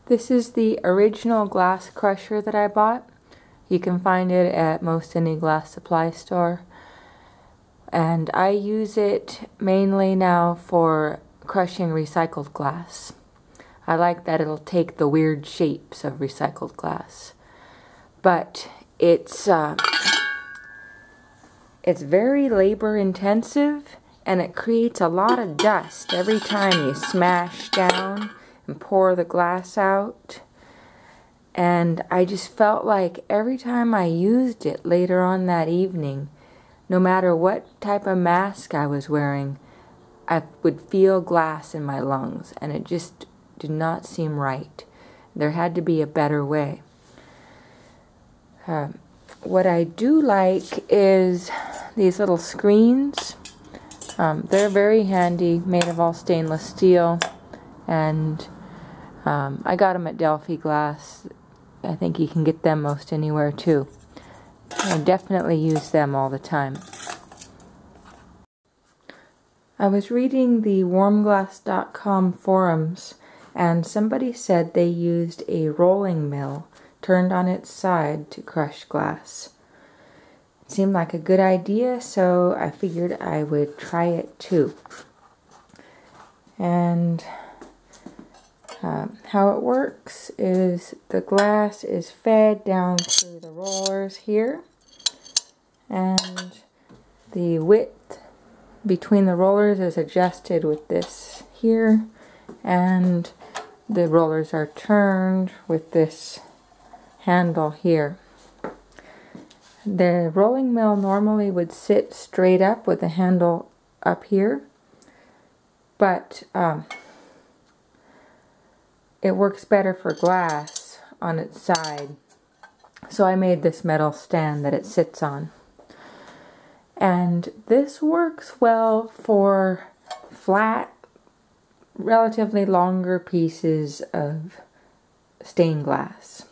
This is the original glass crusher that I bought. You can find it at most any glass supply store. And I use it mainly now for crushing recycled glass. I like that it'll take the weird shapes of recycled glass. But it's very labor intensive, and it creates a lot of dust every time you smash down and pour the glass out. And I just felt like every time I used it later on that evening, no matter what type of mask I was wearing, I would feel glass in my lungs, and it just did not seem right. There had to be a better way. What I do like is these little screens. They're very handy, made of all stainless steel, and I got them at Delphi Glass. I think you can get them most anywhere too. I definitely use them all the time. I was reading the warmglass.com forums, and somebody said they used a rolling mill turned on its side to crush glass. It seemed like a good idea, so I figured I would try it too. And how it works is the glass is fed down through the rollers here, and the width between the rollers is adjusted with this here, and the rollers are turned with this handle here. The rolling mill normally would sit straight up with the handle up here, but it works better for glass on its side, so I made this metal stand that it sits on. And this works well for flat, relatively longer pieces of stained glass.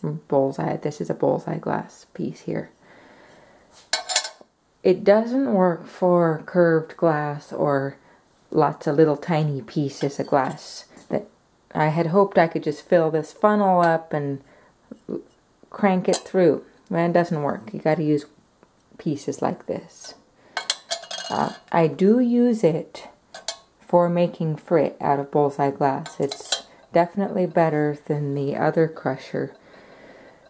Bullseye. This is a bullseye glass piece here. It doesn't work for curved glass or lots of little tiny pieces of glass. That I had hoped I could just fill this funnel up and crank it through. Well, it doesn't work. You got to use pieces like this. I do use it for making frit out of bullseye glass. It's definitely better than the other crusher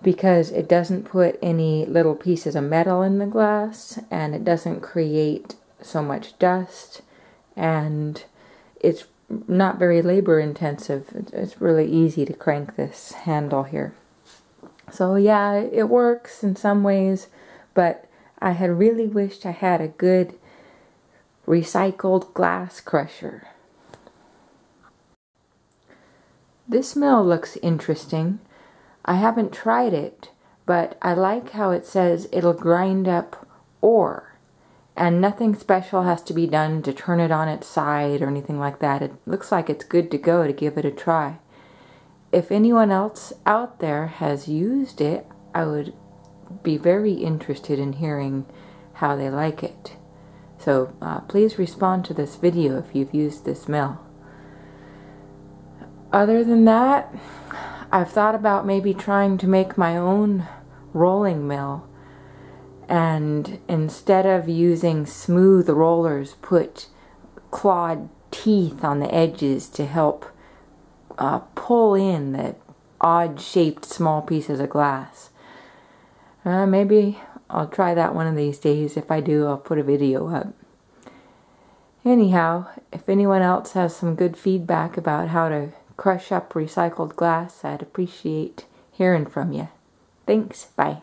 because it doesn't put any little pieces of metal in the glass, and it doesn't create so much dust, and it's not very labor intensive. It's really easy to crank this handle here. So yeah, it works in some ways, but I had really wished I had a good recycled glass crusher. This mill looks interesting. I haven't tried it, but I like how it says it'll grind up ore, and nothing special has to be done to turn it on its side or anything like that. It looks like it's good to go to give it a try. If anyone else out there has used it, I would be very interested in hearing how they like it. So please respond to this video if you've used this mill. Other than that, I've thought about maybe trying to make my own rolling mill, and instead of using smooth rollers, put clawed teeth on the edges to help pull in the odd shaped small pieces of glass. Maybe I'll try that one of these days. If I do, I'll put a video up. Anyhow, if anyone else has some good feedback about how to crush up recycled glass, I'd appreciate hearing from you. Thanks. Bye.